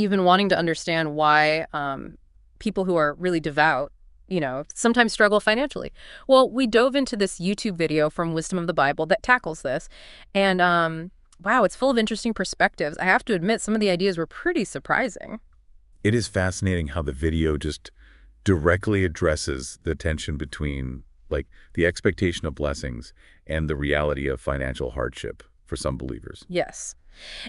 You've been wanting to understand why people who are really devout, sometimes struggle financially. Well, we dove into this YouTube video from Wisdom of the Bible that tackles this. And wow, it's full of interesting perspectives. I have to admit, some of the ideas were pretty surprising. It is fascinating how the video just directly addresses the tension between, like, the expectation of blessings and the reality of financial hardship for some believers. Yes.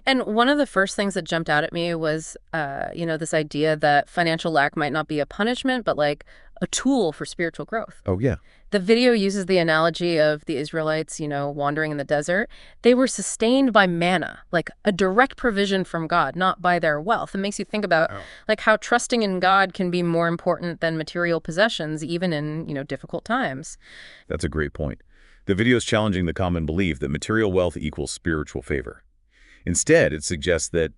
And one of the first things that jumped out at me was, this idea that financial lack might not be a punishment, but like a tool for spiritual growth. Oh, yeah. The video uses the analogy of the Israelites, wandering in the desert. They were sustained by manna, like a direct provision from God, not by their wealth. It makes you think about like how trusting in God can be more important than material possessions, even in, difficult times. That's a great point. The video is challenging the common belief that material wealth equals spiritual favor. Instead, it suggests that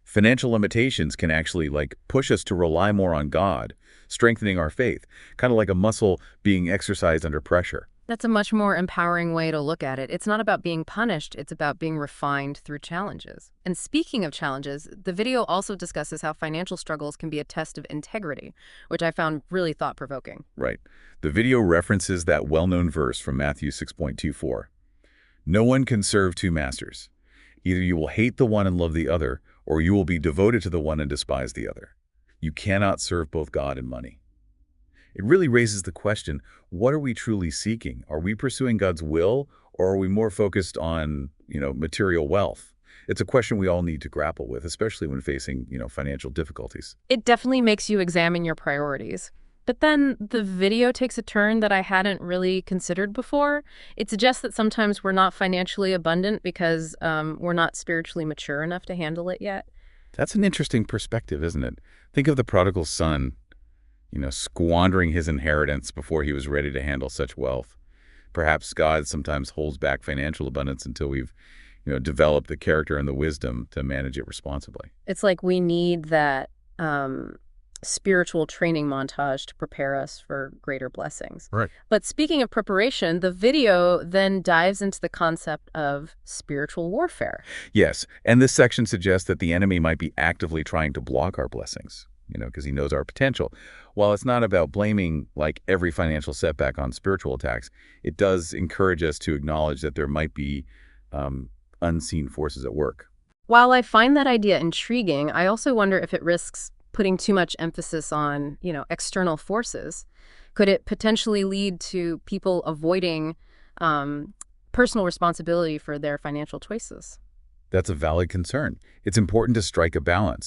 financial limitations can actually push us to rely more on God, strengthening our faith, kind of like a muscle being exercised under pressure. That's a much more empowering way to look at it. It's not about being punished, it's about being refined through challenges. And speaking of challenges, the video also discusses how financial struggles can be a test of integrity, which I found really thought-provoking. Right. The video references that well-known verse from Matthew 6.24. No one can serve two masters. Either you will hate the one and love the other, or you will be devoted to the one and despise the other. You cannot serve both God and money. It really raises the question, what are we truly seeking? Are we pursuing God's will, or are we more focused on, material wealth? It's a question we all need to grapple with, especially when facing, financial difficulties. It definitely makes you examine your priorities. But then the video takes a turn that I hadn't really considered before. It suggests that sometimes we're not financially abundant because we're not spiritually mature enough to handle it yet. That's an interesting perspective, isn't it? Think of the prodigal son, squandering his inheritance before he was ready to handle such wealth. Perhaps God sometimes holds back financial abundance until we've, developed the character and the wisdom to manage it responsibly. It's like we need that spiritual training montage to prepare us for greater blessings. Right. But speaking of preparation, the video then dives into the concept of spiritual warfare. Yes, and this section suggests that the enemy might be actively trying to block our blessings, because he knows our potential. While it's not about blaming every financial setback on spiritual attacks, it does encourage us to acknowledge that there might be unseen forces at work. While I find that idea intriguing, I also wonder if it risks putting too much emphasis on, external forces. Could it potentially lead to people avoiding personal responsibility for their financial choices? That's a valid concern. It's important to strike a balance.